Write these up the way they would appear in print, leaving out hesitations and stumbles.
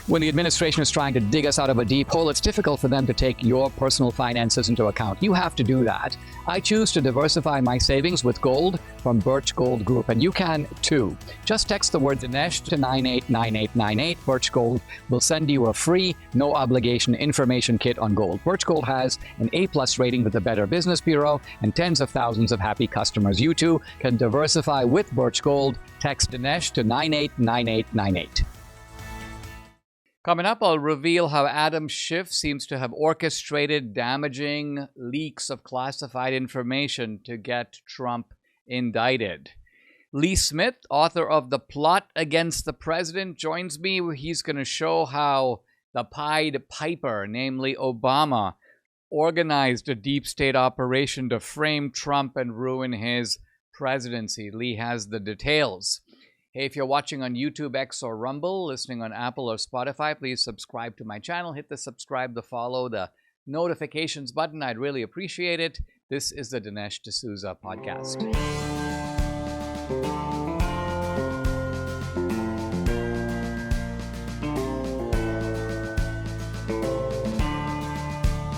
When the administration is trying to dig us out of a deep hole, it's difficult for them to take your personal finances into account. You have to do that. I choose to diversify my savings with gold from Birch Gold Group, and you can too. Just text the word Dinesh to 989898. Birch Gold will send you a free, no obligation information kit on gold. Birch Gold has an A+ rating with the Better Business Bureau and tens of thousands of happy customers. You too can diversify with Birch Gold. Text Dinesh to 989898. Coming up, I'll reveal how Adam Schiff seems to have orchestrated damaging leaks of classified information to get Trump indicted. Lee Smith, author of The Plot Against the President, joins me. He's going to show how the Pied Piper, namely Obama, organized a deep state operation to frame Trump and ruin his presidency. Lee has the details. Hey, if you're watching on YouTube, X, or Rumble, listening on Apple or Spotify, please subscribe to my channel. Hit the subscribe, the follow, the notifications button. I'd really appreciate it. This is the Dinesh D'Souza podcast.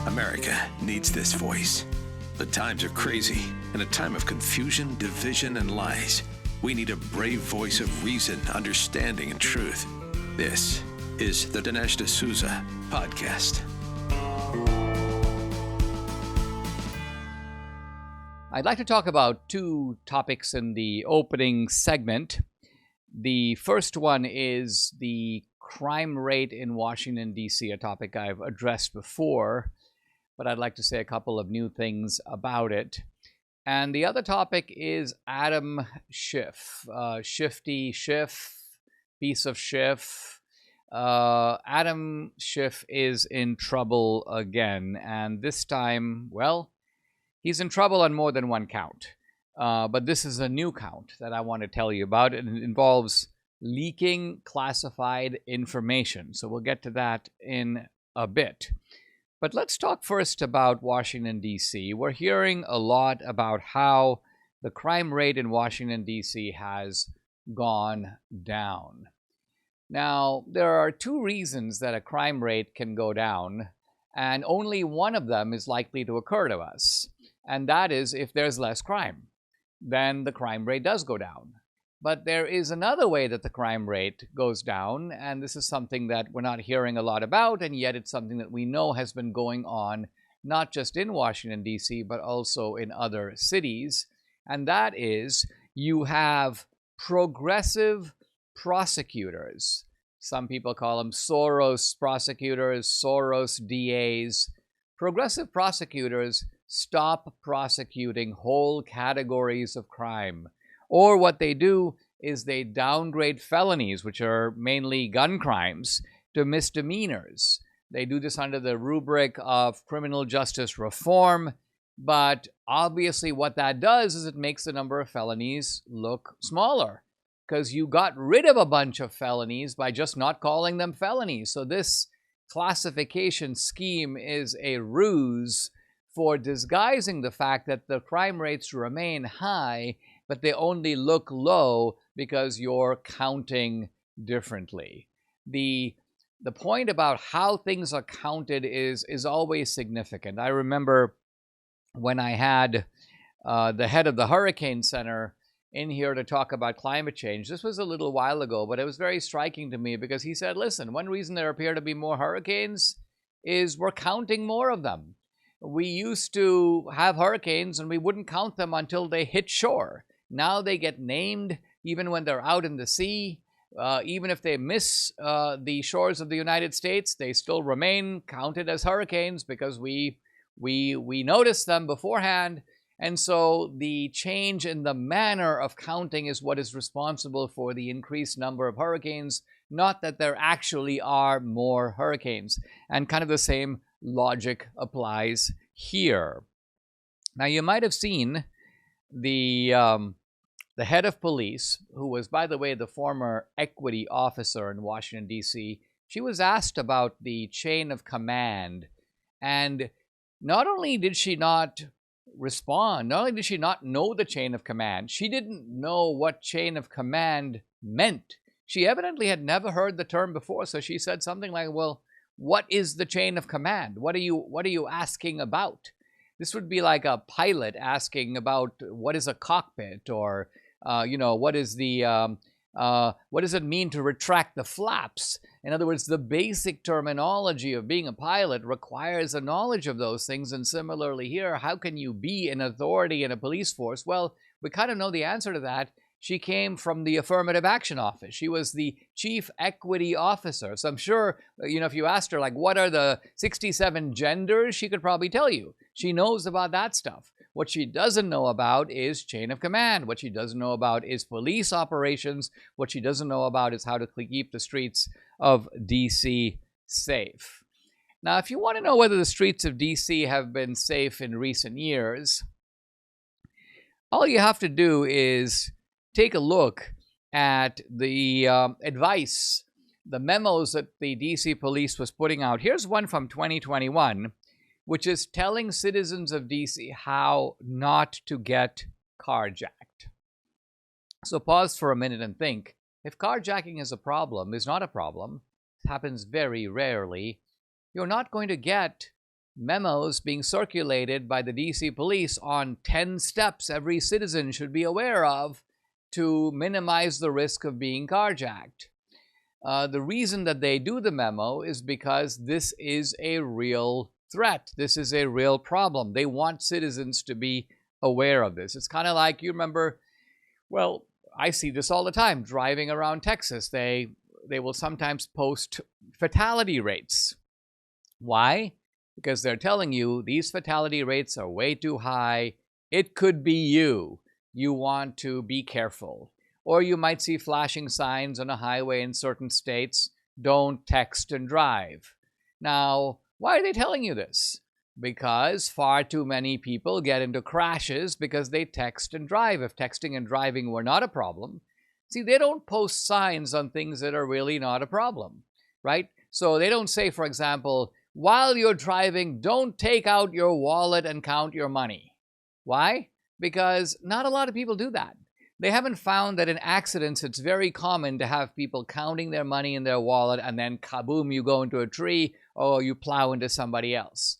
America needs this voice. The times are crazy. In a time of confusion, division, and lies, we need a brave voice of reason, understanding, and truth. This is the Dinesh D'Souza podcast. I'd like to talk about two topics in the opening segment. The first one is the crime rate in Washington, D.C., a topic I've addressed before, but I'd like to say a couple of new things about it. And the other topic is Adam Schiff, Shifty Schiff, piece of Schiff. Adam Schiff is in trouble again, and this time, well, he's in trouble on more than one count. But this is a new count that I want to tell you about, and it involves leaking classified information. So we'll get to that in a bit. But let's talk first about Washington, D.C. We're hearing a lot about how the crime rate in Washington, D.C. has gone down. Now, there are two reasons that a crime rate can go down, and only one of them is likely to occur to us. And that is if there's less crime, then the crime rate does go down. But there is another way that the crime rate goes down, and this is something that we're not hearing a lot about, and yet it's something that we know has been going on not just in Washington, D.C., but also in other cities, and that is you have progressive prosecutors. Some people call them Soros prosecutors, Soros DAs. Progressive prosecutors stop prosecuting whole categories of crime. Or what they do is they downgrade felonies, which are mainly gun crimes, to misdemeanors. They do this under the rubric of criminal justice reform, but obviously what that does is it makes the number of felonies look smaller, because you got rid of a bunch of felonies by just not calling them felonies. So this classification scheme is a ruse for disguising the fact that the crime rates remain high, but they only look low because you're counting differently. The point about how things are counted is always significant. I remember when I had the head of the Hurricane Center in here to talk about climate change. This was a little while ago, but it was very striking to me because he said, listen, one reason there appear to be more hurricanes is we're counting more of them. We used to have hurricanes and we wouldn't count them until they hit shore. Now they get named even when they're out in the sea. Even if they miss the shores of the United States, they still remain counted as hurricanes because we notice them beforehand. And so the change in the manner of counting is what is responsible for the increased number of hurricanes, not that there actually are more hurricanes. And kind of the same logic applies here. Now, you might have seen the head of police, who was, by the way, the former equity officer in Washington, D.C., she was asked about the chain of command. And not only did she not respond, not only did she not know the chain of command, she didn't know what chain of command meant. She evidently had never heard the term before, so she said something like, well, what is the chain of command? What are you asking about? This would be like a pilot asking about what is a cockpit, or what is what does it mean to retract the flaps? In other words, the basic terminology of being a pilot requires a knowledge of those things. And similarly here, how can you be an authority in a police force? Well, we kind of know the answer to that. She came from the Affirmative Action Office. She was the Chief Equity Officer. So I'm sure, if you asked her, like, what are the 67 genders, she could probably tell you. She knows about that stuff. What she doesn't know about is chain of command. What she doesn't know about is police operations. What she doesn't know about is how to keep the streets of D.C. safe. Now, if you want to know whether the streets of D.C. have been safe in recent years, all you have to do is take a look at the advice, the memos that the D.C. police was putting out. Here's one from 2021, which is telling citizens of D.C. how not to get carjacked. So pause for a minute and think. If carjacking is not a problem, it happens very rarely, you're not going to get memos being circulated by the D.C. police on 10 steps every citizen should be aware of to minimize the risk of being carjacked. The reason that they do the memo is because this is a real threat. This is a real problem. They want citizens to be aware of this. It's kind of like, you remember, well, I see this all the time driving around Texas. They will sometimes post fatality rates. Why? Because they're telling you these fatality rates are way too high. It could be you. You want to be careful. Or you might see flashing signs on a highway in certain states, don't text and drive. Now, why are they telling you this? Because far too many people get into crashes because they text and drive. If texting and driving were not a problem, see, they don't post signs on things that are really not a problem, right? So they don't say, for example, while you're driving, don't take out your wallet and count your money. Why? Because not a lot of people do that. They haven't found that in accidents, it's very common to have people counting their money in their wallet and then kaboom, you go into a tree or you plow into somebody else.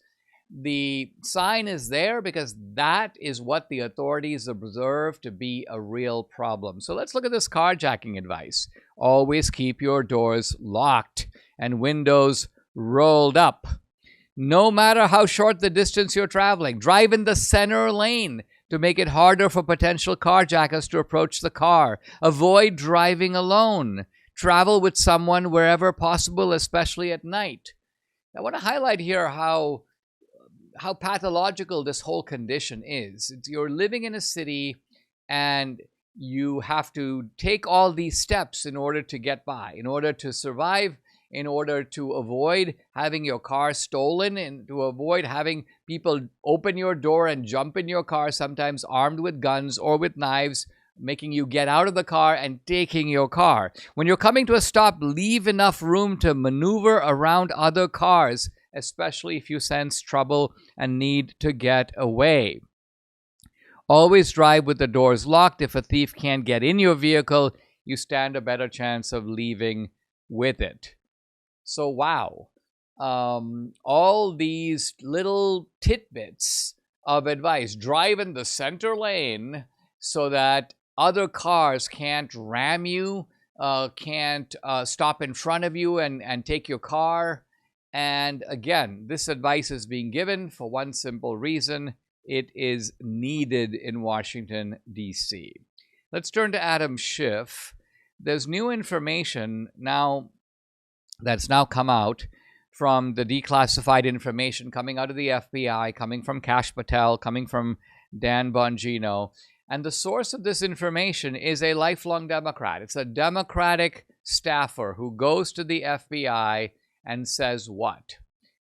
The sign is there because that is what the authorities observe to be a real problem. So let's look at this carjacking advice. Always keep your doors locked and windows rolled up. No matter how short the distance you're traveling, drive in the center lane to make it harder for potential carjackers to approach the car. Avoid driving alone. Travel with someone wherever possible, especially at night. I want to highlight here how pathological this whole condition is. You're living in a city and you have to take all these steps in order to get by, in order to survive, in order to avoid having your car stolen, and to avoid having people open your door and jump in your car, sometimes armed with guns or with knives, making you get out of the car and taking your car. When you're coming to a stop, leave enough room to maneuver around other cars, especially if you sense trouble and need to get away. Always drive with the doors locked. If a thief can't get in your vehicle, you stand a better chance of leaving with it. So, wow. All these little tidbits of advice. Drive in the center lane so that other cars can't ram you, can't stop in front of you and take your car. And again, this advice is being given for one simple reason. It is needed in Washington, D.C. Let's turn to Adam Schiff. There's new information now that's now come out from the declassified information coming out of the FBI, coming from Kash Patel, coming from Dan Bongino. And the source of this information is a lifelong Democrat. It's a Democratic staffer who goes to the FBI and says what?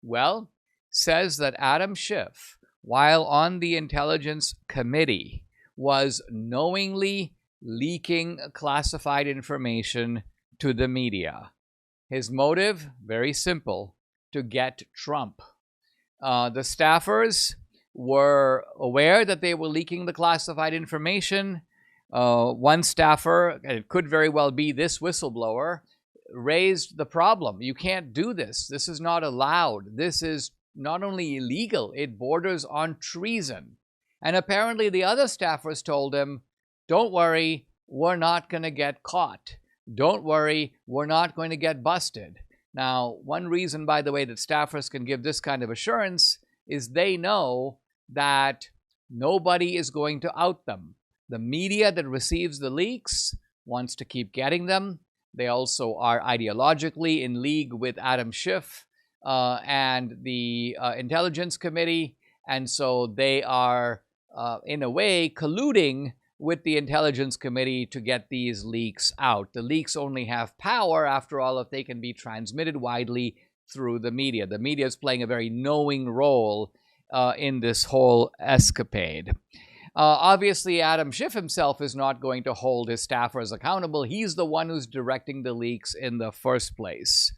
Well, says that Adam Schiff, while on the Intelligence Committee, was knowingly leaking classified information to the media. His motive, very simple, to get Trump. The staffers were aware that they were leaking the classified information. One staffer, and it could very well be this whistleblower, raised the problem. You can't do this. This is not allowed. This is not only illegal, it borders on treason. And apparently the other staffers told him, don't worry, we're not going to get caught. Don't worry, we're not going to get busted. Now, one reason, by the way, that staffers can give this kind of assurance is they know that nobody is going to out them. The media that receives the leaks wants to keep getting them. They also are ideologically in league with Adam Schiff and the Intelligence Committee. And so they are, in a way, colluding with the Intelligence Committee to get these leaks out. The leaks only have power, after all, if they can be transmitted widely through the media. The media is playing a very knowing role in this whole escapade. Obviously, Adam Schiff himself is not going to hold his staffers accountable. He's the one who's directing the leaks in the first place.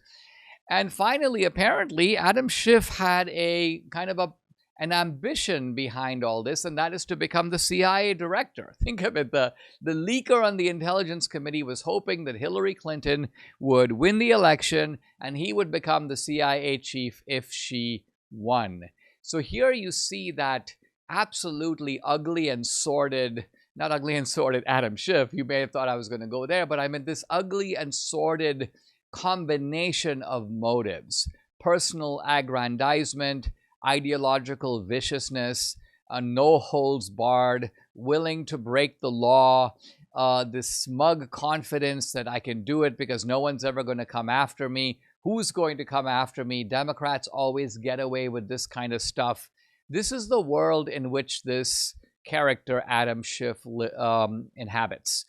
And finally, apparently, Adam Schiff had a kind of an ambition behind all this, and that is to become the CIA director. Think of it. The leaker on the Intelligence Committee was hoping that Hillary Clinton would win the election and he would become the CIA chief if she won. So here you see that absolutely ugly and sordid, not ugly and sordid Adam Schiff, you may have thought I was going to go there, but I meant this ugly and sordid combination of motives: personal aggrandizement, ideological viciousness, a no-holds-barred, willing to break the law, this smug confidence that I can do it because no one's ever going to come after me. Who's going to come after me? Democrats always get away with this kind of stuff. This is the world in which this character, Adam Schiff, inhabits.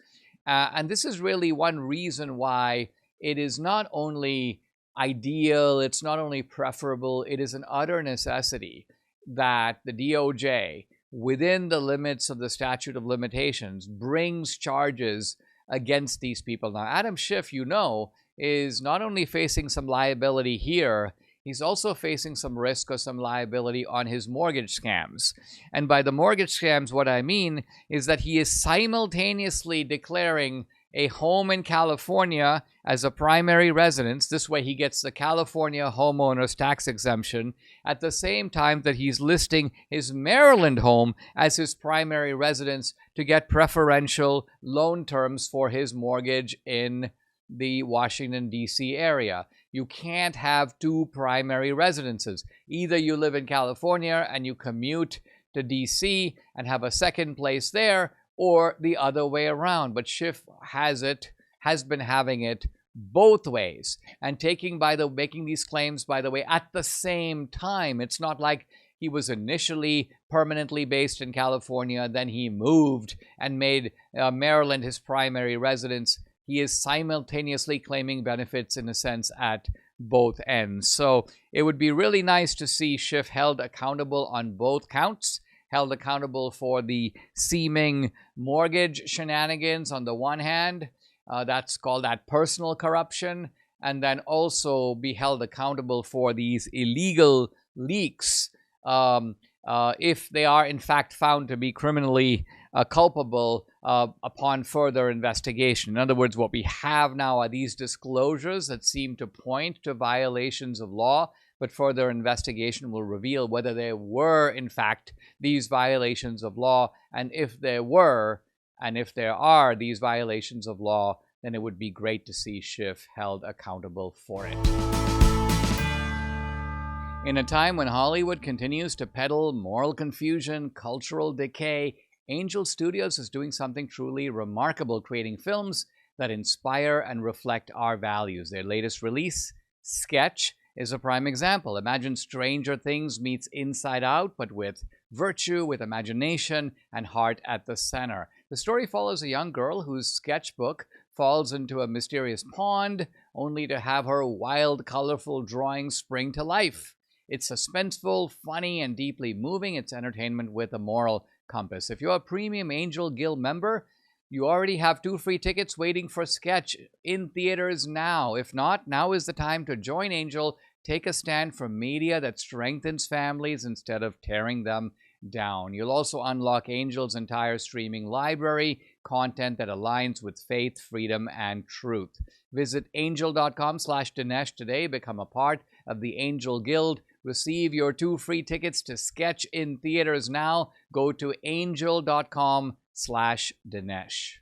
And this is really one reason why it is not only ideal, it's not only preferable, it is an utter necessity that the DOJ, within the limits of the statute of limitations, brings charges against these people. Now, Adam Schiff, you know, is not only facing some liability here, he's also facing some risk or some liability on his mortgage scams. And by the mortgage scams, what I mean is that he is simultaneously declaring a home in California as a primary residence. This way he gets the California homeowner's tax exemption at the same time that he's listing his Maryland home as his primary residence to get preferential loan terms for his mortgage in the Washington, D.C. area. You can't have two primary residences. Either you live in California and you commute to D.C. and have a second place there, or the other way around. But Schiff has been having it both ways, and making these claims, by the way, at the same time. It's not like he was initially permanently based in California, then he moved and made Maryland his primary residence. He is simultaneously claiming benefits, in a sense, at both ends. So it would be really nice to see Schiff held accountable on both counts, held accountable for the seeming mortgage shenanigans on the one hand, that's called that personal corruption, and then also be held accountable for these illegal leaks if they are in fact found to be criminally culpable upon further investigation. In other words, what we have now are these disclosures that seem to point to violations of law, but further investigation will reveal whether there were, in fact, these violations of law. And if there were, and if there are these violations of law, then it would be great to see Schiff held accountable for it. In a time when Hollywood continues to peddle moral confusion, cultural decay, Angel Studios is doing something truly remarkable, creating films that inspire and reflect our values. Their latest release, Sketch, is a prime example. Imagine Stranger Things meets Inside Out, but with virtue, with imagination, and heart at the center. The story follows a young girl whose sketchbook falls into a mysterious pond, only to have her wild, colorful drawings spring to life. It's suspenseful, funny, and deeply moving. It's entertainment with a moral compass. If you're a Premium Angel Guild member, you already have 2 free tickets waiting for Sketch in theaters now. If not, now is the time to join Angel. Take a stand for media that strengthens families instead of tearing them down. You'll also unlock Angel's entire streaming library, content that aligns with faith, freedom, and truth. Visit angel.com/Dinesh today. Become a part of the Angel Guild. Receive your 2 free tickets to Sketch in theaters now. Go to angel.com/Dinesh.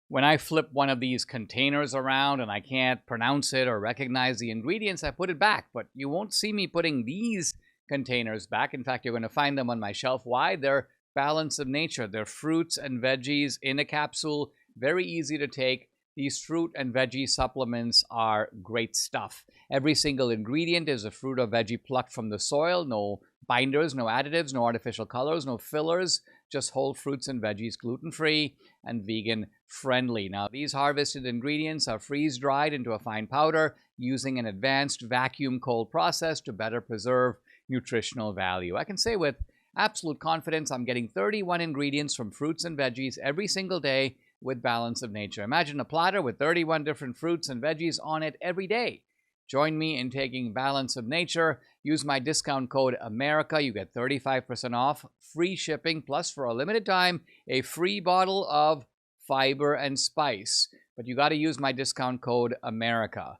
When I flip one of these containers around and I can't pronounce it or recognize the ingredients, I put it back. But you won't see me putting these containers back. In fact, you're going to find them on my shelf. Why? They're balance of nature. They're fruits and veggies in a capsule. Very easy to take. These fruit and veggie supplements are great stuff. Every single ingredient is a fruit or veggie plucked from the soil. No binders, no additives, no artificial colors, no fillers. Just whole fruits and veggies, gluten-free and vegan-friendly. Now, these harvested ingredients are freeze-dried into a fine powder using an advanced vacuum cold process to better preserve nutritional value. I can say with absolute confidence I'm getting 31 ingredients from fruits and veggies every single day with balance of nature. Imagine a platter with 31 different fruits and veggies on it every day. Join me in taking balance of nature. Use my discount code AMERICA. You get 35% off, free shipping, plus for a limited time, a free bottle of fiber and spice. But you got to use my discount code AMERICA.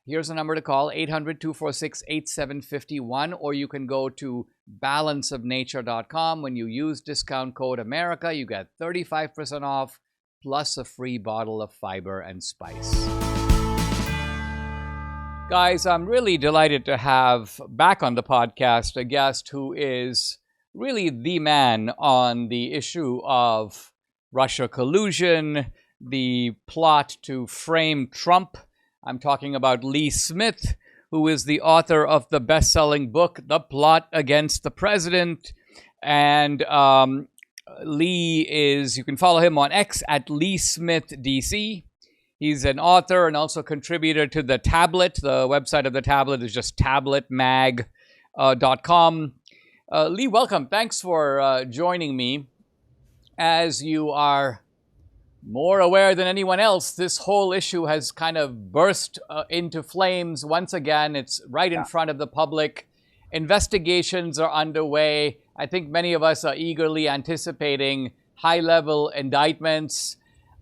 Here's a number to call, 800-246-8751, or you can go to balanceofnature.com. When you use discount code AMERICA, you get 35% off, plus a free bottle of fiber and spice. Guys, I'm really delighted to have back on the podcast a guest who is really the man on the issue of Russia collusion, the plot to frame Trump. I'm talking about Lee Smith, who is the author of the best-selling book, The Plot Against the President. And Lee is, you can follow him on X at Lee Smith DC. He's an author and also contributor to The Tablet. The website of The Tablet is just tabletmag.com. Lee, welcome. Thanks for joining me. As you are more aware than anyone else, this whole issue has kind of burst into flames once again. It's right in front of the public. Investigations are underway. I think many of us are eagerly anticipating high-level indictments.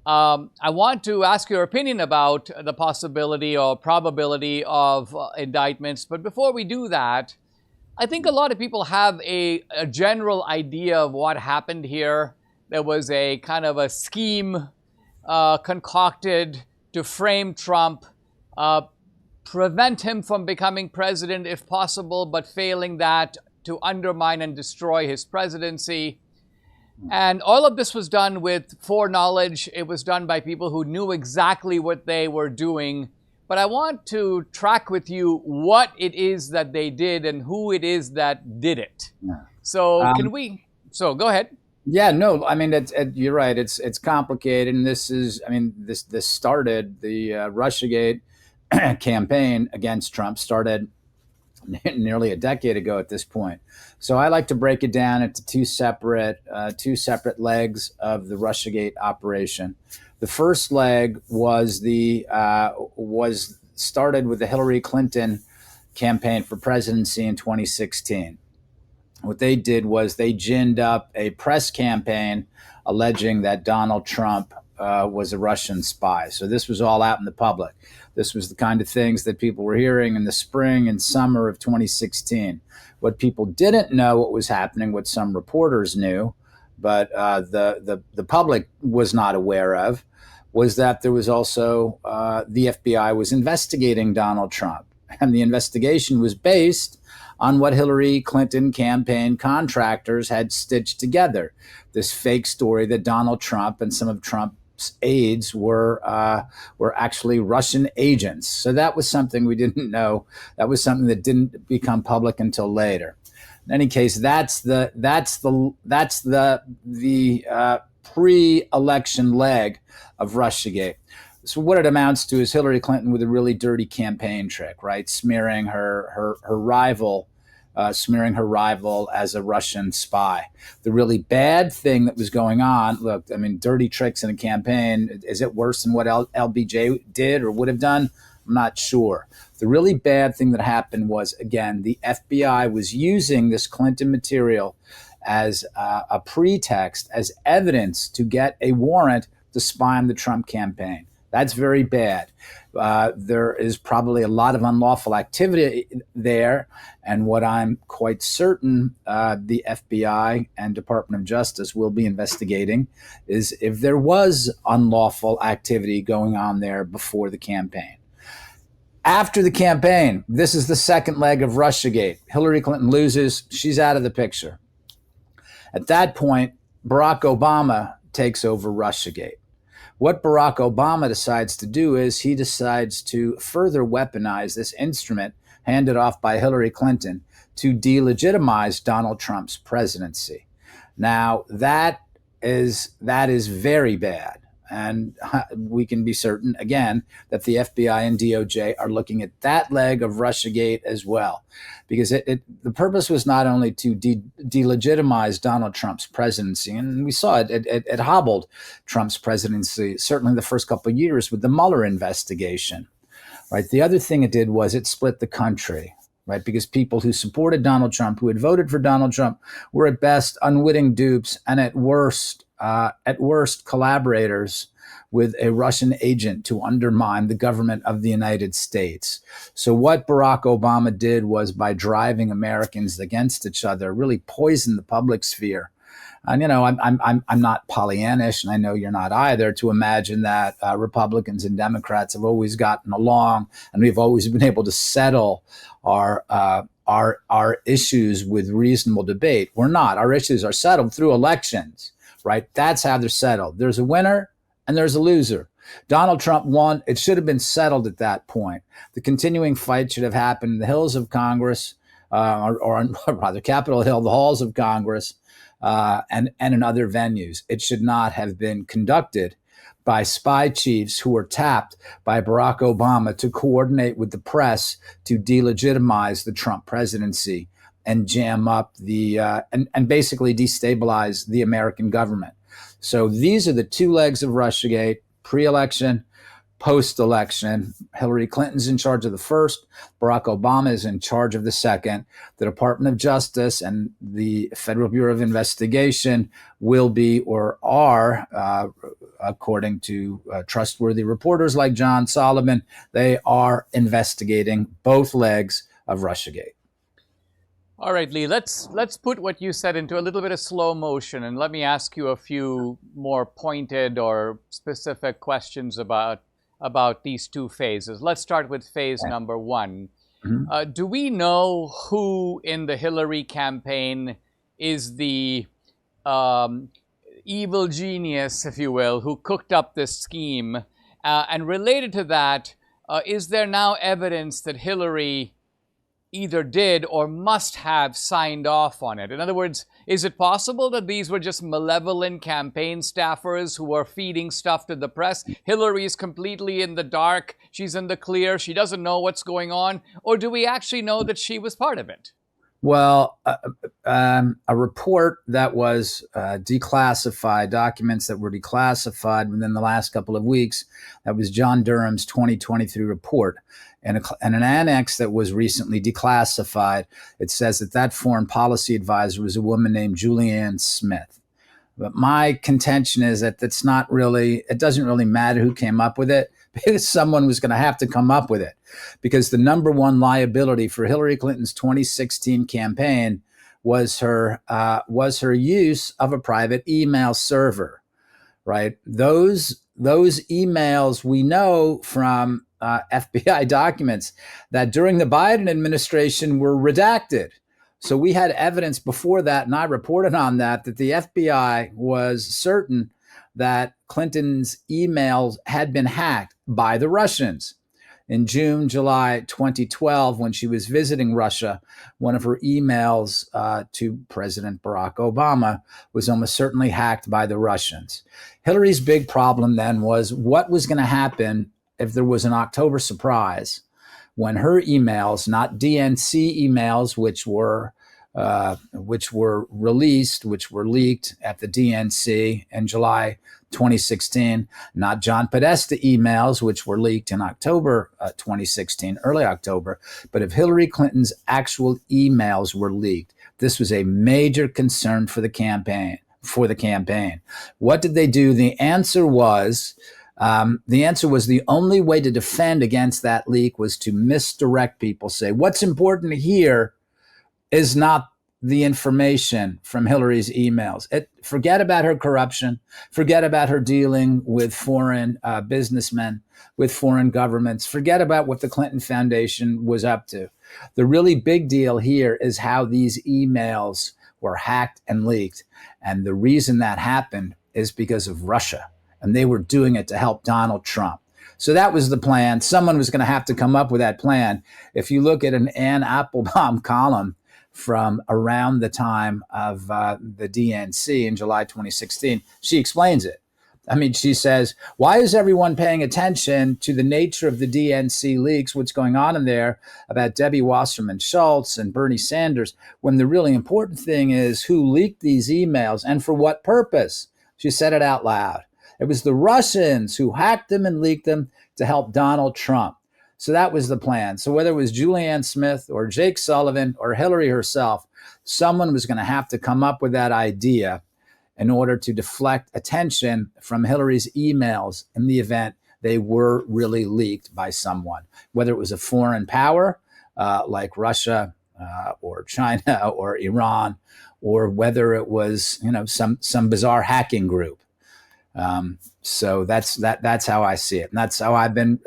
I want to ask your opinion about the possibility or probability of indictments. But before we do that, I think a lot of people have a general idea of what happened here. There was a kind of a scheme concocted to frame Trump, prevent him from becoming president if possible, but failing that, to undermine and destroy his presidency. And all of this was done with foreknowledge. It was done by people who knew exactly what they were doing. But I want to track with you what it is that they did and who it is that did it. So so go ahead. Yeah, no, I mean, you're right. It's complicated. And this started, the Russiagate campaign against Trump started nearly a decade ago at this point. So I like to break it down into two separate legs of the Russiagate operation. The first leg was started with the Hillary Clinton campaign for presidency in 2016. What they did was they ginned up a press campaign alleging that Donald Trump was a Russian spy. So this was all out in the public. This was the kind of things that people were hearing in the spring and summer of 2016. What people didn't know what was happening, what some reporters knew, but the public was not aware of, was that there was also the FBI was investigating Donald Trump. And the investigation was based on what Hillary Clinton campaign contractors had stitched together. This fake story that Donald Trump and some of Trump's aides were actually Russian agents. So that was something we didn't know. That was something that didn't become public until later. In any case, that's the pre-election leg of Russiagate. So what it amounts to is Hillary Clinton with a really dirty campaign trick, right? Smearing her rival as a Russian spy. The really bad thing that was going on, look, I mean, dirty tricks in a campaign, is it worse than what LBJ did or would have done? I'm not sure. The really bad thing that happened was, again, the FBI was using this Clinton material as a pretext, as evidence to get a warrant to spy on the Trump campaign. That's very bad. There is probably a lot of unlawful activity there. And what I'm quite certain the FBI and Department of Justice will be investigating is if there was unlawful activity going on there before the campaign. After the campaign, this is the second leg of Russiagate. Hillary Clinton loses. She's out of the picture. At that point, Barack Obama takes over Russiagate. What Barack Obama decides to do is he decides to further weaponize this instrument handed off by Hillary Clinton to delegitimize Donald Trump's presidency. Now, that is very bad. And we can be certain, again, that the FBI and DOJ are looking at that leg of Russiagate as well, because the purpose was not only to delegitimize Donald Trump's presidency, and we saw it hobbled Trump's presidency, certainly the first couple of years with the Mueller investigation, right? The other thing it did was it split the country, right? Because people who supported Donald Trump, who had voted for Donald Trump, were at best unwitting dupes and at worst collaborators with a Russian agent to undermine the government of the United States. So what Barack Obama did was, by driving Americans against each other, really poison the public sphere. And, you know, I'm not Pollyannish, and I know you're not either, to imagine that Republicans and Democrats have always gotten along and we've always been able to settle our issues with reasonable debate. We're not. Our issues are settled through elections. Right? That's how they're settled. There's a winner and there's a loser. Donald Trump won. It should have been settled at that point. The continuing fight should have happened in the hills of Congress, or rather Capitol Hill, the halls of Congress, and in other venues. It should not have been conducted by spy chiefs who were tapped by Barack Obama to coordinate with the press to delegitimize the Trump presidency and jam up and basically destabilize the American government. So these are the two legs of Russiagate: pre-election, post-election. Hillary Clinton's in charge of the first. Barack Obama is in charge of the second. The Department of Justice and the Federal Bureau of Investigation will be, or are, according to trustworthy reporters like John Solomon, they are investigating both legs of Russiagate. All right, Lee, let's put what you said into a little bit of slow motion, and let me ask you a few more pointed or specific questions about these two phases. Let's start with phase number one. Mm-hmm. Do we know who in the Hillary campaign is the evil genius, if you will, who cooked up this scheme? And related to that, is there now evidence that Hillary either did or must have signed off on it? In other words, is it possible that these were just malevolent campaign staffers who were feeding stuff to the press? Hillary is completely in the dark. She's in the clear. She doesn't know what's going on. Or do we actually know that she was part of it? Well, a report that was declassified, documents that were declassified within the last couple of weeks, that was John Durham's 2023 report. And an annex that was recently declassified, it says that foreign policy advisor was a woman named Julianne Smith. But my contention is that it doesn't really matter who came up with it, because someone was going to have to come up with it. Because the number one liability for Hillary Clinton's 2016 campaign was her use of a private email server, right? Those emails, we know from FBI documents that during the Biden administration were redacted. So we had evidence before that, and I reported on that the FBI was certain that Clinton's emails had been hacked by the Russians. In June, July 2012, when she was visiting Russia, one of her emails to President Barack Obama was almost certainly hacked by the Russians. Hillary's big problem then was what was going to happen if there was an October surprise when her emails, not DNC emails, which were which were leaked at the DNC in July 2016, not John Podesta emails, which were leaked in October 2016, early October, but if Hillary Clinton's actual emails were leaked. This was a major concern for the campaign. What did they do? The answer was the only way to defend against that leak was to misdirect people, say what's important here is not the information from Hillary's emails. Forget about her corruption. Forget about her dealing with foreign businessmen, with foreign governments. Forget about what the Clinton Foundation was up to. The really big deal here is how these emails were hacked and leaked. And the reason that happened is because of Russia. And they were doing it to help Donald Trump. So that was the plan. Someone was going to have to come up with that plan. If you look at an Ann Applebaum column from around the time of the DNC in July 2016, she explains it. I mean, she says, why is everyone paying attention to the nature of the DNC leaks, what's going on in there about Debbie Wasserman Schultz and Bernie Sanders, when the really important thing is who leaked these emails and for what purpose? She said it out loud. It was the Russians who hacked them and leaked them to help Donald Trump. So that was the plan. So whether it was Julianne Smith or Jake Sullivan or Hillary herself, someone was going to have to come up with that idea in order to deflect attention from Hillary's emails in the event they were really leaked by someone, whether it was a foreign power like Russia or China or Iran, or whether it was some bizarre hacking group. So that's how I see it, and that's how I've been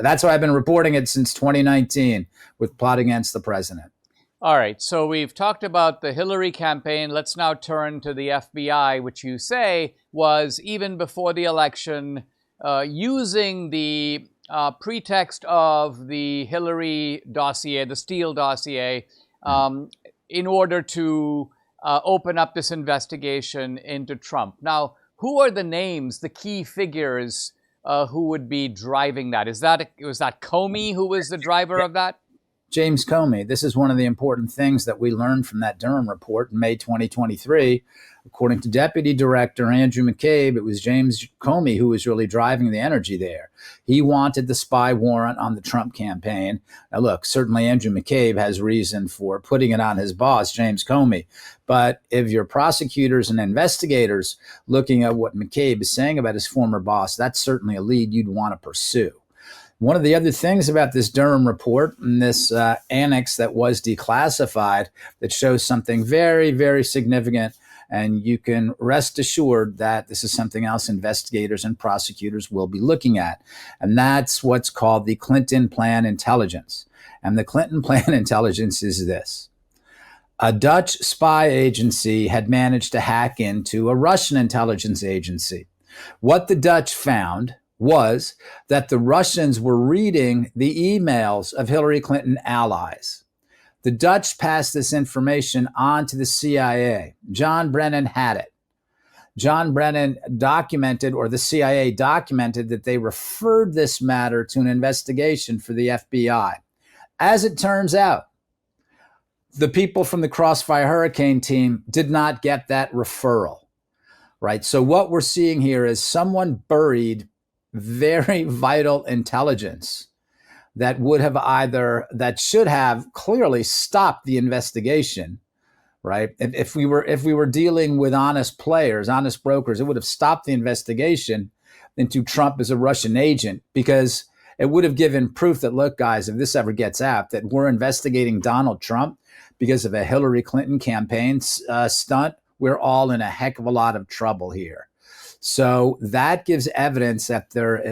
reporting it since 2019 with Plot Against the President. All right, so we've talked about the Hillary campaign. Let's now turn to the FBI, which you say was, even before the election, using the pretext of the Hillary dossier, the Steele dossier, in order to open up this investigation into Trump. Now, who are the names, the key figures who would be driving that? Was that Comey who was the driver of that? James Comey. This is one of the important things that we learned from that Durham report in May 2023. According to Deputy Director Andrew McCabe, it was James Comey who was really driving the energy there. He wanted the spy warrant on the Trump campaign. Now, look, certainly Andrew McCabe has reason for putting it on his boss, James Comey. But if you're prosecutors and investigators looking at what McCabe is saying about his former boss, that's certainly a lead you'd want to pursue. One of the other things about this Durham report and this annex that was declassified that shows something very, very significant, and you can rest assured that this is something else investigators and prosecutors will be looking at, and that's what's called the Clinton Plan Intelligence. And the Clinton Plan Intelligence is this. A Dutch spy agency had managed to hack into a Russian intelligence agency. What the Dutch found was that the Russians were reading the emails of Hillary Clinton allies. The Dutch passed this information on to the CIA. John Brennan had it. John Brennan documented, or the CIA documented, that they referred this matter to an investigation for the FBI. As it turns out, the people from the Crossfire Hurricane team did not get that referral, right? So what we're seeing here is someone buried very vital intelligence that should have clearly stopped the investigation, right? If we were dealing with honest players, honest brokers, it would have stopped the investigation into Trump as a Russian agent, because it would have given proof that, look, guys, if this ever gets out, that we're investigating Donald Trump because of a Hillary Clinton campaign stunt, we're all in a heck of a lot of trouble here. So that gives evidence that there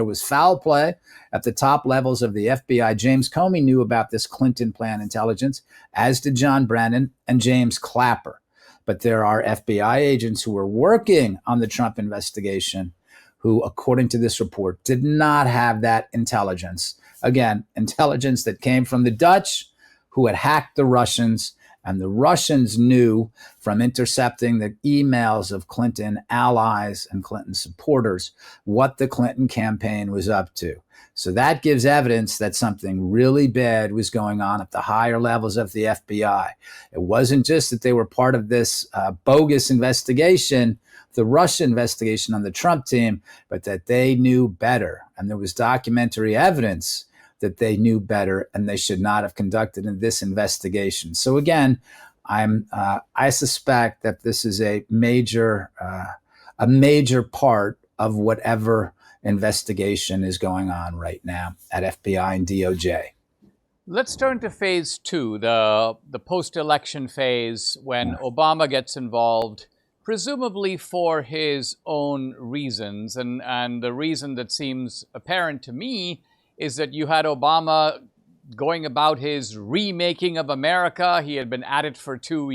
was foul play at the top levels of the FBI. James Comey knew about this Clinton Plan Intelligence, as did John Brennan and James Clapper. But there are FBI agents who were working on the Trump investigation who, according to this report, did not have that intelligence. Again, intelligence that came from the Dutch, who had hacked the Russians And the Russians knew from intercepting the emails of Clinton allies and Clinton supporters what the Clinton campaign was up to. So that gives evidence that something really bad was going on at the higher levels of the FBI. It wasn't just that they were part of this bogus investigation, the Russian investigation on the Trump team, but that they knew better. And there was documentary evidence that they knew better and they should not have conducted in this investigation. So again, I suspect that this is a major part of whatever investigation is going on right now at FBI and DOJ. Let's turn to phase two, the post-election phase, when Obama gets involved, presumably for his own reasons. And the reason that seems apparent to me is that you had Obama going about his remaking of America. He had been at it for 2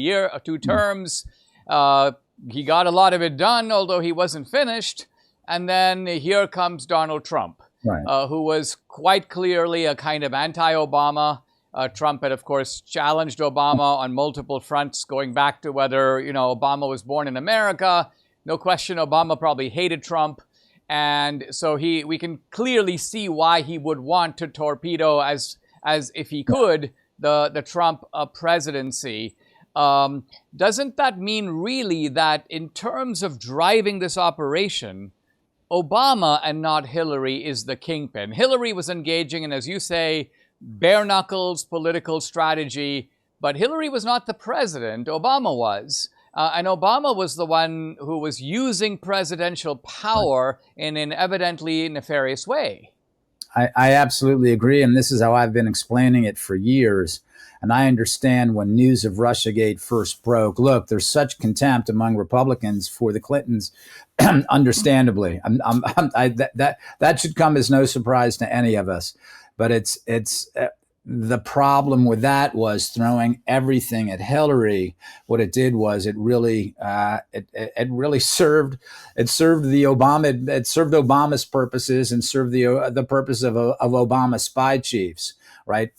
terms. He got a lot of it done, although he wasn't finished. And then here comes Donald Trump, who was quite clearly a kind of anti-Obama. Trump had, of course, challenged Obama on multiple fronts, going back to whether, Obama was born in America. No question, Obama probably hated Trump. And so we can clearly see why he would want to torpedo, as if he could, the Trump presidency. Doesn't that mean really that in terms of driving this operation, Obama and not Hillary is the kingpin? Hillary was engaging in, as you say, bare knuckles political strategy, but Hillary was not the president. Obama was. And Obama was the one who was using presidential power in an evidently nefarious way. I absolutely agree. And this is how I've been explaining it for years. And I understand when news of Russiagate first broke, look, there's such contempt among Republicans for the Clintons, understandably. That should come as no surprise to any of us. But it's the problem with that was throwing everything at Hillary. What it did was it really served Obama's purposes and served the purpose of Obama spy chiefs. Right.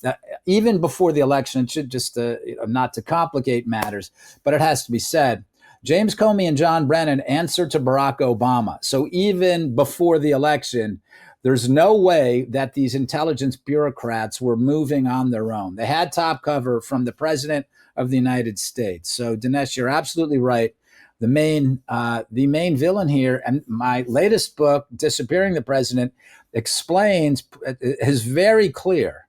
Even before the election, it should just not to complicate matters, but it has to be said. James Comey and John Brennan answered to Barack Obama. So even before the election, there's no way that these intelligence bureaucrats were moving on their own. They had top cover from the president of the United States. So Dinesh, you're absolutely right. The main villain here, and my latest book, Disappearing the President, is very clear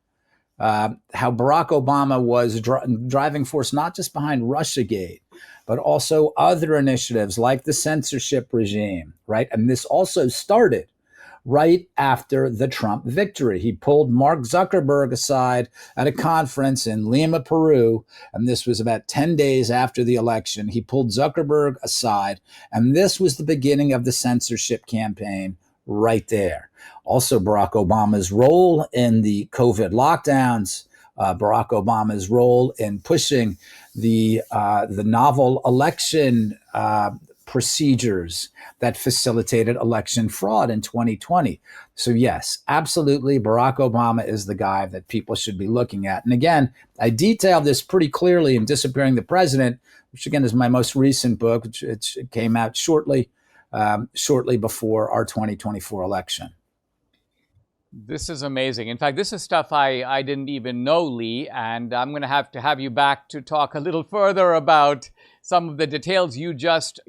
how Barack Obama was driving force not just behind Russiagate, but also other initiatives like the censorship regime, right? And this also started right after the Trump victory. He pulled Mark Zuckerberg aside at a conference in Lima, Peru, and this was about 10 days after the election. He pulled Zuckerberg aside, and this was the beginning of the censorship campaign right there. Also, Barack Obama's role in the COVID lockdowns, Barack Obama's role in pushing the novel election procedures that facilitated election fraud in 2020. So yes, absolutely, Barack Obama is the guy that people should be looking at. And again, I detailed this pretty clearly in Disappearing the President, which again is my most recent book, which it came out shortly before our 2024 election. This is amazing. In fact, this is stuff I didn't even know, Lee, and I'm going to have you back to talk a little further about some of the details you just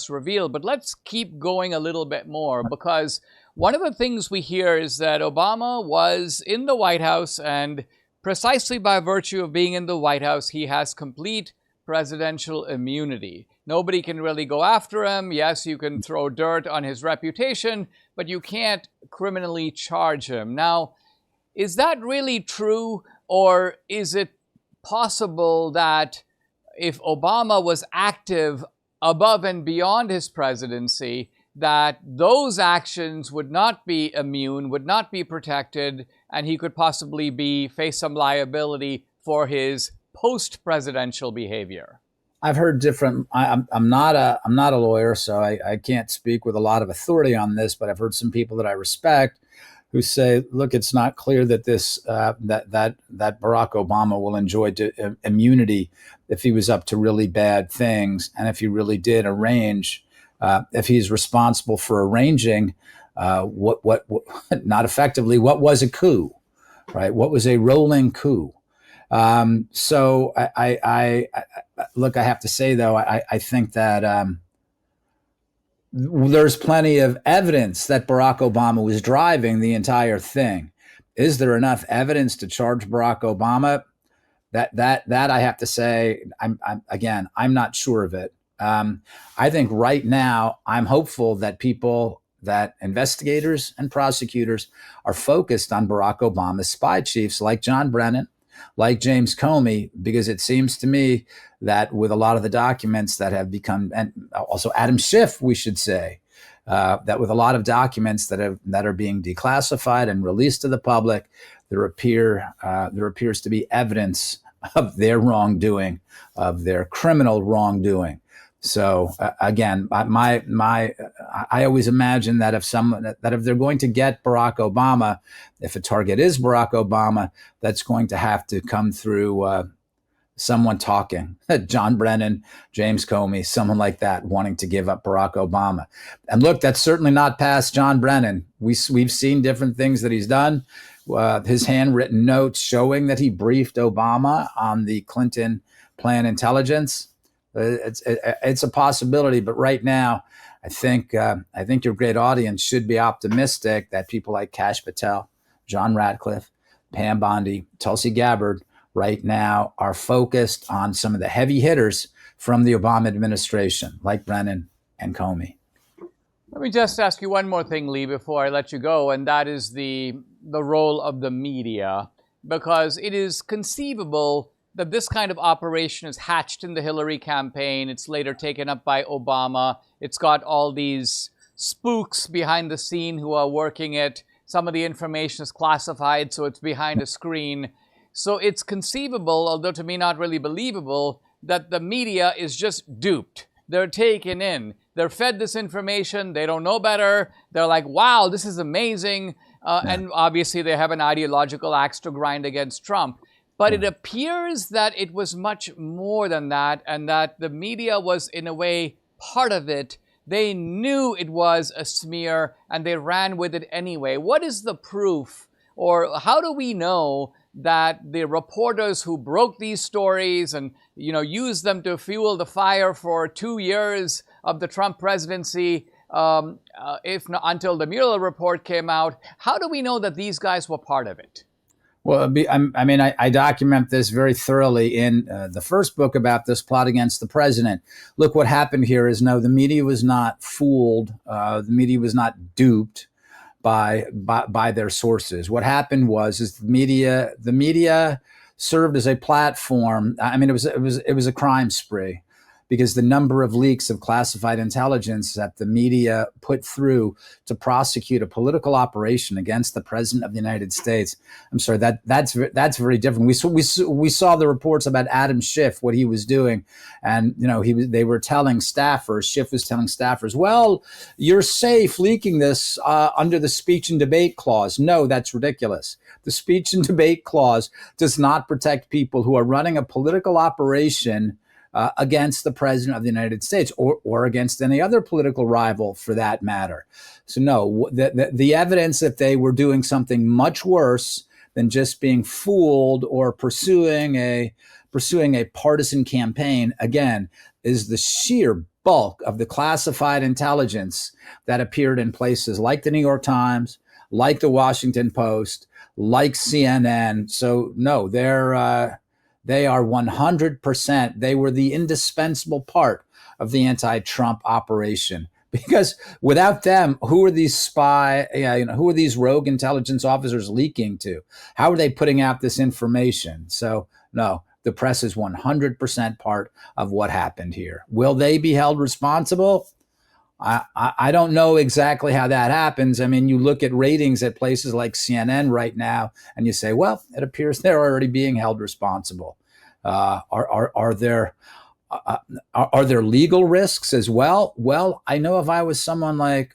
revealed. But let's keep going a little bit more, because one of the things we hear is that Obama was in the White House, and precisely by virtue of being in the White House, he has complete presidential immunity. Nobody can really go after him. Yes, you can throw dirt on his reputation, but you can't criminally charge him. Now, is that really true, or is it possible that if Obama was active above and beyond his presidency, that those actions would not be immune, would not be protected, and he could possibly face some liability for his post-presidential behavior? I've heard different. I'm not a lawyer, so I can't speak with a lot of authority on this, but I've heard some people that I respect who say, look, it's not clear that that Barack Obama will enjoy immunity if he was up to really bad things, and if he really did arrange, if he's responsible for arranging what not effectively, what was a coup, right? What was a rolling coup? So I look, I have to say though, I think that there's plenty of evidence that Barack Obama was driving the entire thing. Is there enough evidence to charge Barack Obama? That I have to say, I'm not sure of it. I think right now I'm hopeful that investigators and prosecutors are focused on Barack Obama's spy chiefs like John Brennan, like James Comey, because it seems to me that with a lot of the documents that have become, and also Adam Schiff, we should say, that with a lot of documents that are being declassified and released to the public, there appears to be evidence of their wrongdoing, of their criminal wrongdoing. So again, I always imagine that if they're going to get Barack Obama, if a target is Barack Obama, that's going to have to come through someone talking, John Brennan, James Comey, someone like that wanting to give up Barack Obama. And look, that's certainly not past John Brennan. We've seen different things that he's done. His handwritten notes showing that he briefed Obama on the Clinton plan intelligence. It's a possibility, but right now, I think your great audience should be optimistic that people like Kash Patel, John Ratcliffe, Pam Bondi, Tulsi Gabbard, right now are focused on some of the heavy hitters from the Obama administration, like Brennan and Comey. Let me just ask you one more thing, Lee, before I let you go, and that is the role of the media, because it is conceivable that this kind of operation is hatched in the Hillary campaign. It's later taken up by Obama. It's got all these spooks behind the scene who are working it. Some of the information is classified, so it's behind a screen. So it's conceivable, although to me not really believable, that the media is just duped. They're taken in. They're fed this information. They don't know better. They're like, wow, this is amazing. And obviously they have an ideological axe to grind against Trump. But it appears that it was much more than that, and that the media was, in a way, part of it. They knew it was a smear, and they ran with it anyway. What is the proof, or how do we know that the reporters who broke these stories and used them to fuel the fire for 2 years of the Trump presidency, if not until the Mueller report came out, how do we know that these guys were part of it? Well, I document this very thoroughly in the first book about this plot against the president. Look, what happened here is, no, the media was not fooled. The media was not duped by their sources. What happened is the media served as a platform. It was a crime spree, because the number of leaks of classified intelligence that the media put through to prosecute a political operation against the president of the United States. I'm sorry, that's very different. We saw the reports about Adam Schiff, what he was doing, and they were telling staffers. Schiff was telling staffers, "Well, you're safe leaking this under the speech and debate clause." No, that's ridiculous. The speech and debate clause does not protect people who are running a political operation against the president of the United States, or against any other political rival for that matter. So no, the evidence that they were doing something much worse than just being fooled or pursuing a partisan campaign, again, is the sheer bulk of the classified intelligence that appeared in places like the New York Times, like the Washington Post, like CNN. So no, they are 100%. They were the indispensable part of the anti-Trump operation, because without them, who are these who are these rogue intelligence officers leaking to? How are they putting out this information? So no, the press is 100% part of what happened here. Will they be held responsible? I don't know exactly how that happens. You look at ratings at places like CNN right now, and you say, well, it appears they're already being held responsible. Are there legal risks as well? Well, I know if I was someone like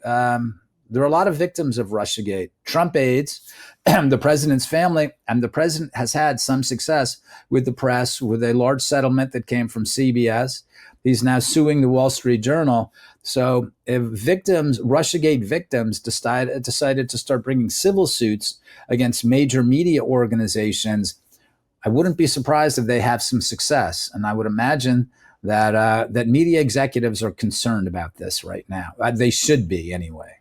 There are a lot of victims of Russiagate. Trump aides, the president's family, and the president has had some success with the press with a large settlement that came from CBS. He's now suing the Wall Street Journal. So if Russiagate victims decided to start bringing civil suits against major media organizations, I wouldn't be surprised if they have some success. And I would imagine that media executives are concerned about this right now. They should be anyway.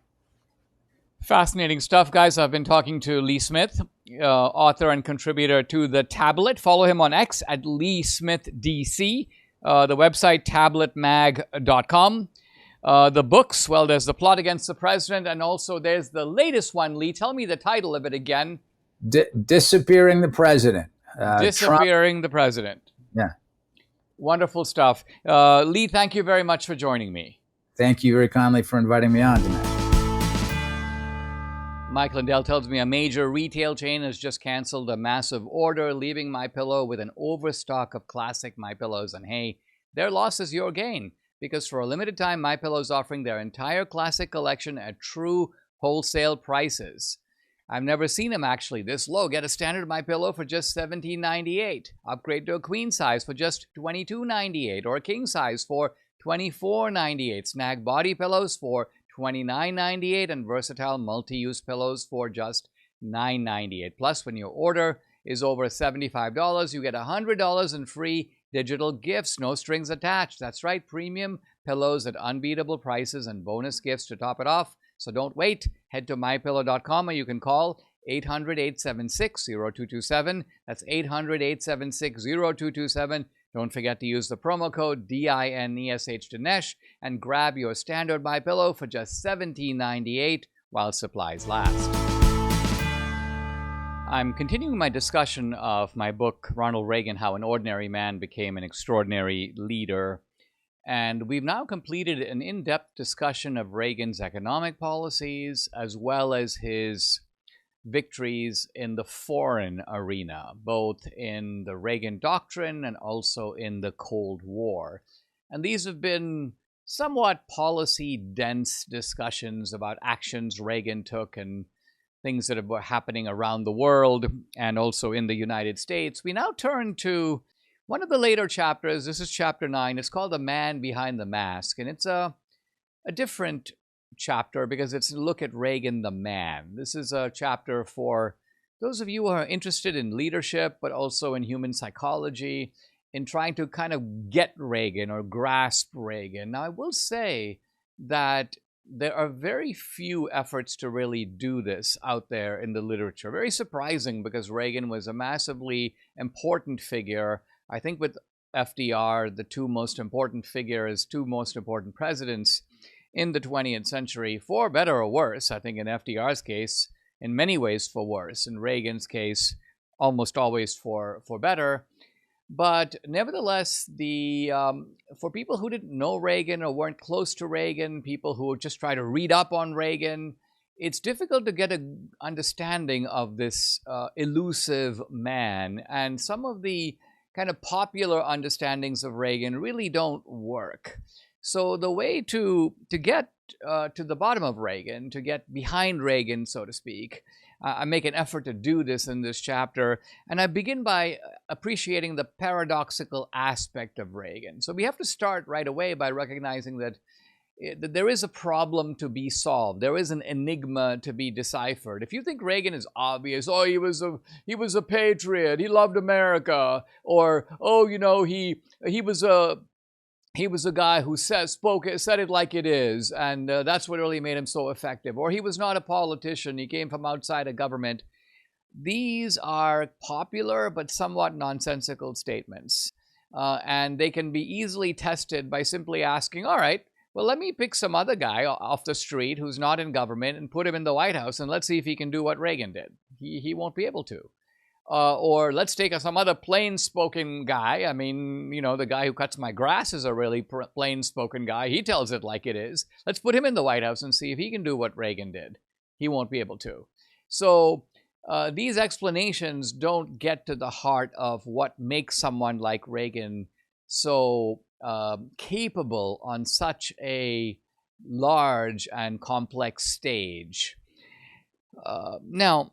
Fascinating stuff, guys. I've been talking to Lee Smith, author and contributor to The Tablet. Follow him on X at Lee Smith DC. The website, tabletmag.com. The books, well, there's The Plot Against the President, and also there's the latest one, Lee. Tell me the title of it again. Disappearing the President. Disappearing the President. Yeah. Wonderful stuff. Lee, thank you very much for joining me. Thank you very kindly for inviting me on tonight. Mike Lindell tells me a major retail chain has just canceled a massive order, leaving MyPillow with an overstock of classic MyPillows. And hey, their loss is your gain, because for a limited time, MyPillow is offering their entire classic collection at true wholesale prices. I've never seen them actually this low. Get a standard MyPillow for just $17.98. Upgrade to a queen size for just $22.98, or a king size for $24.98. Snag body pillows for $29.98, and versatile multi-use pillows for just $9.98. Plus, when your order is over $75, you get $100 in free digital gifts, no strings attached. That's right, premium pillows at unbeatable prices and bonus gifts to top it off. So don't wait. Head to mypillow.com, or you can call 800-876-0227. That's 800-876-0227. Don't forget to use the promo code DINESH Dinesh and grab your standard MyPillow for just $17.98 while supplies last. I'm continuing my discussion of my book, Ronald Reagan, How an Ordinary Man Became an Extraordinary Leader. And we've now completed an in-depth discussion of Reagan's economic policies, as well as his victories in the foreign arena, both in the Reagan doctrine and also in the Cold War. And these have been somewhat policy-dense discussions about actions Reagan took and things that are happening around the world and also in the United States. We now turn to one of the later chapters. This is chapter 9. It's called The Man Behind the Mask, and it's a different chapter because it's a look at Reagan the man. This is a chapter for those of you who are interested in leadership, but also in human psychology, in trying to kind of get Reagan or grasp Reagan. Now, I will say that there are very few efforts to really do this out there in the literature. Very surprising, because Reagan was a massively important figure. I think with FDR, the two most important figures, two most important presidents in the 20th century, for better or worse. I think in FDR's case, in many ways for worse. In Reagan's case, almost always for better. But nevertheless, for people who didn't know Reagan or weren't close to Reagan, people who just try to read up on Reagan, it's difficult to get an understanding of this elusive man. And some of the kind of popular understandings of Reagan really don't work. So the way to get to the bottom of Reagan, to get behind Reagan, so to speak, I make an effort to do this in this chapter, and I begin by appreciating the paradoxical aspect of Reagan. So we have to start right away by recognizing that there is a problem to be solved. There is an enigma to be deciphered. If you think Reagan is obvious, oh, he was a patriot, he loved America, or oh, you know, he was a guy who said it like it is, and that's what really made him so effective. Or he was not a politician, he came from outside of government. These are popular but somewhat nonsensical statements. And they can be easily tested by simply asking, all right, well, let me pick some other guy off the street who's not in government and put him in the White House, and let's see if he can do what Reagan did. He won't be able to. Or let's take some other plain-spoken guy. I mean, you know, the guy who cuts my grass is a really plain-spoken guy. He tells it like it is. Let's put him in the White House and see if he can do what Reagan did. He won't be able to. So these explanations don't get to the heart of what makes someone like Reagan so capable on such a large and complex stage. Now,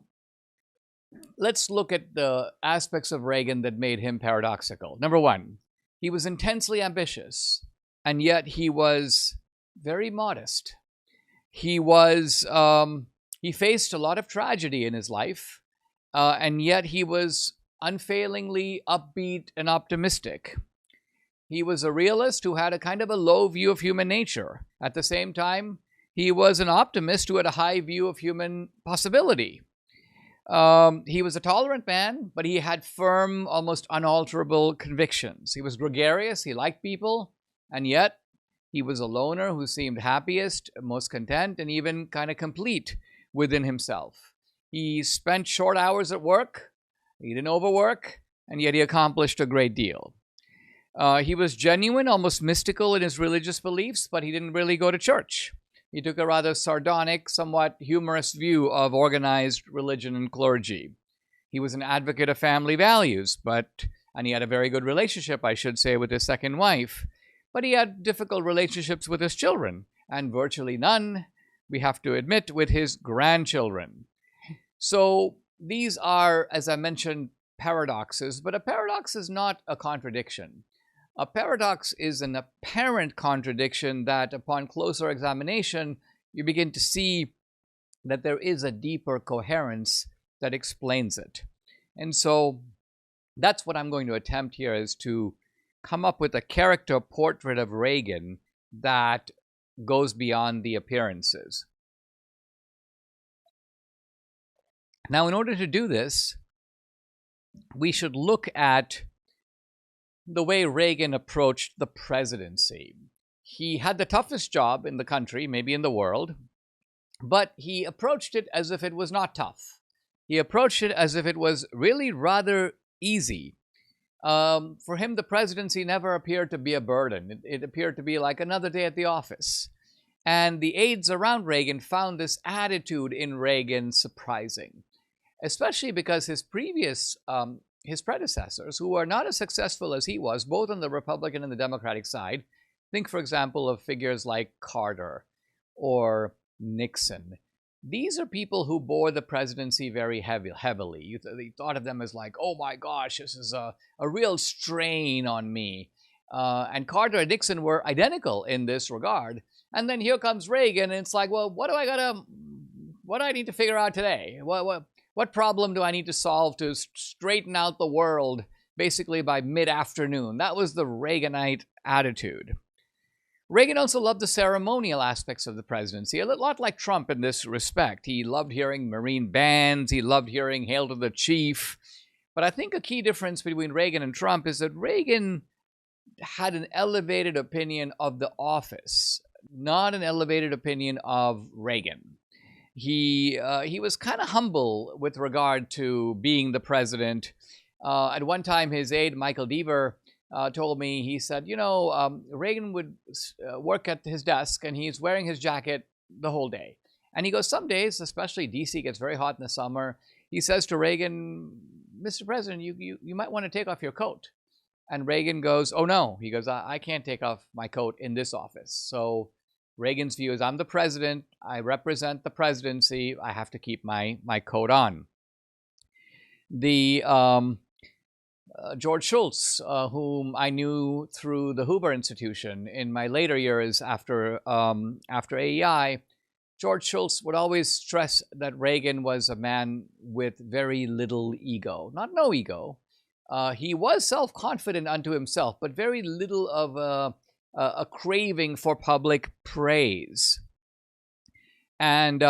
let's look at the aspects of Reagan that made him paradoxical. Number one, he was intensely ambitious, and yet he was very modest. He faced a lot of tragedy in his life, and yet he was unfailingly upbeat and optimistic. He was a realist who had a kind of a low view of human nature. At the same time, he was an optimist who had a high view of human possibility. He was a tolerant man, but he had firm, almost unalterable convictions. He was gregarious, he liked people, and yet he was a loner who seemed happiest, most content, and even kind of complete within himself. He spent short hours at work, he didn't overwork, and yet he accomplished a great deal. He was genuine, almost mystical in his religious beliefs, but he didn't really go to church. He took a rather sardonic, somewhat humorous view of organized religion and clergy. He was an advocate of family values, and he had a very good relationship, I should say, with his second wife. But he had difficult relationships with his children, and virtually none, we have to admit, with his grandchildren. So these are, as I mentioned, paradoxes, but a paradox is not a contradiction. A paradox is an apparent contradiction that, upon closer examination, you begin to see that there is a deeper coherence that explains it. And so that's what I'm going to attempt here, is to come up with a character portrait of Reagan that goes beyond the appearances. Now, in order to do this, we should look at the way Reagan approached the presidency. He had the toughest job in the country, maybe in the world, but he approached it as if it was not tough. He approached it as if it was really rather easy. For him, the presidency never appeared to be a burden. It appeared to be like another day at the office. And the aides around Reagan found this attitude in Reagan surprising, especially because his predecessors, who were not as successful as he was, both on the Republican and the Democratic side, think, for example, of figures like Carter or Nixon. These are people who bore the presidency very heavily. You thought of them as like, oh my gosh, this is a real strain on me. And Carter and Nixon were identical in this regard. And then here comes Reagan, and it's like, well, what do I need to figure out today? What problem do I need to solve to straighten out the world basically by mid-afternoon? That was the Reaganite attitude. Reagan also loved the ceremonial aspects of the presidency, a lot like Trump in this respect. He loved hearing Marine bands. He loved hearing Hail to the Chief. But I think a key difference between Reagan and Trump is that Reagan had an elevated opinion of the office, not an elevated opinion of Reagan. He was kind of humble with regard to being the president. At one time, his aide, Michael Deaver, told me, he said, Reagan would work at his desk and he's wearing his jacket the whole day. And he goes, some days, especially DC gets very hot in the summer, he says to Reagan, Mr. President, you might want to take off your coat. And Reagan goes, oh no. He goes, I can't take off my coat in this office. So Reagan's view is, I'm the president, I represent the presidency, I have to keep my coat on. The George Shultz, whom I knew through the Hoover Institution in my later years after AEI, George Shultz would always stress that Reagan was a man with very little ego. Not no ego. He was self-confident unto himself, but very little of a craving for public praise. And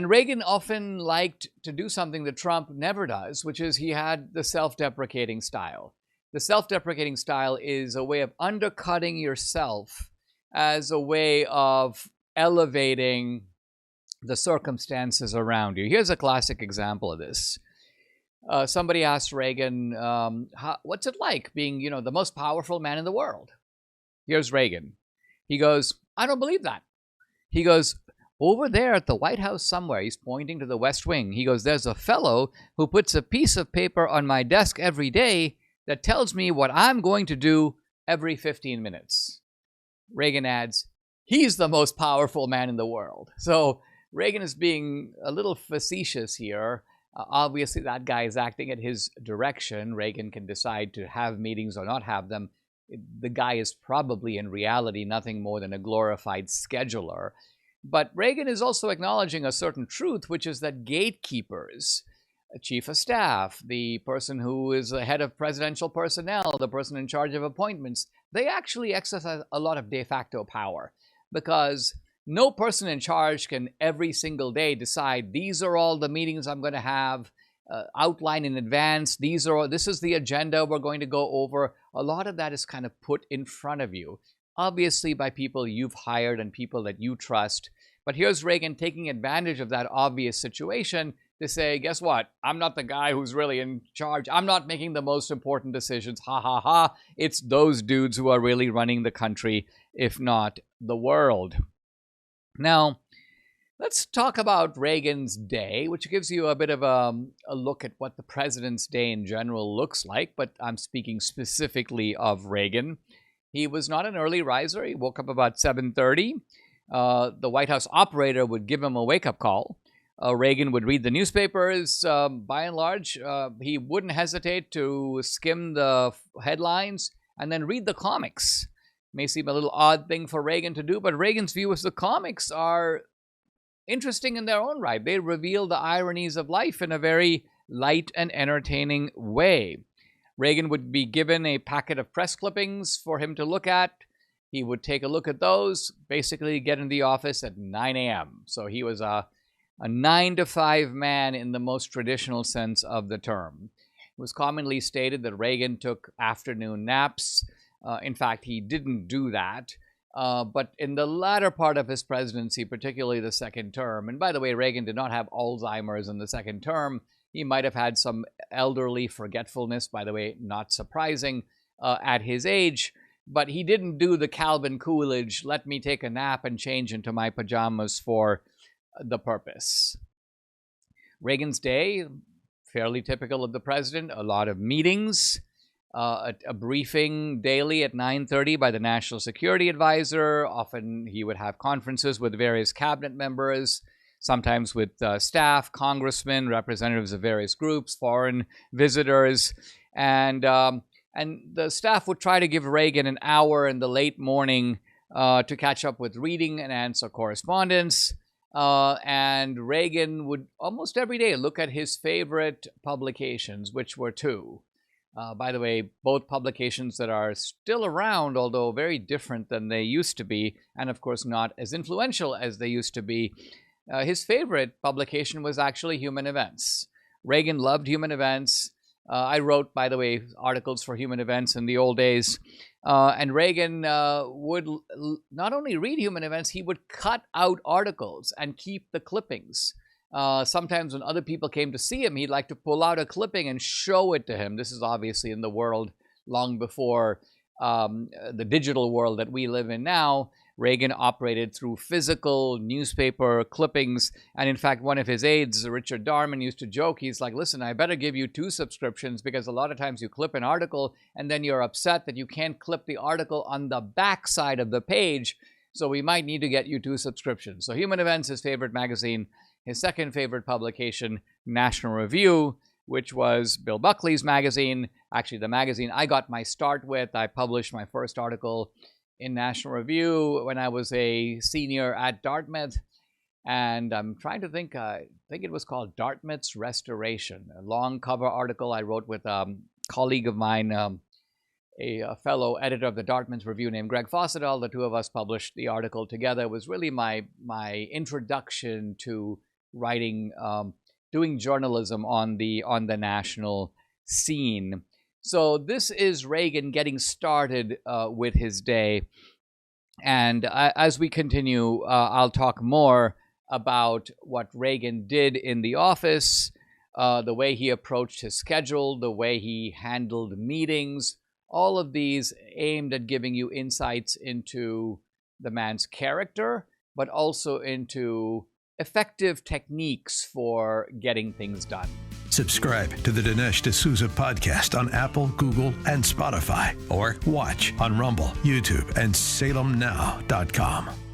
Reagan often liked to do something that Trump never does, which is he had the self-deprecating style. The self-deprecating style is a way of undercutting yourself as a way of elevating the circumstances around you. Here's a classic example of this. Somebody asked Reagan, what's it like being, the most powerful man in the world? Here's Reagan. He goes, I don't believe that. He goes, over there at the White House somewhere, he's pointing to the West Wing. He goes, there's a fellow who puts a piece of paper on my desk every day that tells me what I'm going to do every 15 minutes. Reagan adds, he's the most powerful man in the world. So Reagan is being a little facetious here. Obviously, that guy is acting at his direction. Reagan can decide to have meetings or not have them. The guy is probably in reality nothing more than a glorified scheduler. But Reagan is also acknowledging a certain truth, which is that gatekeepers, a chief of staff, the person who is the head of presidential personnel, the person in charge of appointments, they actually exercise a lot of de facto power, because no person in charge can every single day decide these are all the meetings I'm going to have, outline in advance. This is the agenda we're going to go over. A lot of that is kind of put in front of you, obviously by people you've hired and people that you trust. But here's Reagan taking advantage of that obvious situation to say, guess what? I'm not the guy who's really in charge. I'm not making the most important decisions. Ha, ha, ha. It's those dudes who are really running the country, if not the world. Now, let's talk about Reagan's day, which gives you a bit of a look at what the president's day in general looks like, but I'm speaking specifically of Reagan. He was not an early riser. He woke up about 7:30. The White House operator would give him a wake-up call. Reagan would read the newspapers. By and large, he wouldn't hesitate to skim the headlines and then read the comics. May seem a little odd thing for Reagan to do, but Reagan's view is the comics are interesting in their own right. They reveal the ironies of life in a very light and entertaining way. Reagan would be given a packet of press clippings for him to look at. He would take a look at those, basically get in the office at 9 a.m. So he was a 9-to-5 man in the most traditional sense of the term. It was commonly stated that Reagan took afternoon naps. In fact, he didn't do that. But in the latter part of his presidency, particularly the second term, and by the way, Reagan did not have Alzheimer's in the second term. He might have had some elderly forgetfulness, by the way, not surprising at his age. But he didn't do the Calvin Coolidge, let me take a nap and change into my pajamas for the purpose. Reagan's day, fairly typical of the president, a lot of meetings. A briefing daily at 9:30 by the National Security Advisor. Often he would have conferences with various cabinet members, sometimes with staff, congressmen, representatives of various groups, foreign visitors. And the staff would try to give Reagan an hour in the late morning to catch up with reading and answer correspondence. And Reagan would almost every day look at his favorite publications, which were two. By the way, both publications that are still around, although very different than they used to be, and of course not as influential as they used to be. His favorite publication was actually Human Events. Reagan loved Human Events. I wrote, by the way, articles for Human Events in the old days. And Reagan would not only read Human Events, he would cut out articles and keep the clippings. Sometimes when other people came to see him, he'd like to pull out a clipping and show it to him. This is obviously in the world long before the digital world that we live in now. Reagan operated through physical newspaper clippings. And in fact, one of his aides, Richard Darman, used to joke, he's like, listen, I better give you 2 subscriptions, because a lot of times you clip an article and then you're upset that you can't clip the article on the back side of the page. So we might need to get you 2 subscriptions. So Human Events, his favorite magazine. His second favorite publication, National Review, which was Bill Buckley's magazine, actually the magazine I got my start with. I published my first article in National Review when I was a senior at Dartmouth. And I'm trying to think, I think it was called Dartmouth's Restoration, a long cover article I wrote with a colleague of mine, a fellow editor of the Dartmouth Review named Greg Fossedal. The two of us published the article together. It was really my introduction to writing, doing journalism on the national scene. So this is Reagan getting started with his day. And as we continue, I'll talk more about what Reagan did in the office, the way he approached his schedule, the way he handled meetings, all of these aimed at giving you insights into the man's character, but also into effective techniques for getting things done. Subscribe to the Dinesh D'Souza podcast on Apple, Google, and Spotify, or watch on Rumble, YouTube, and SalemNow.com.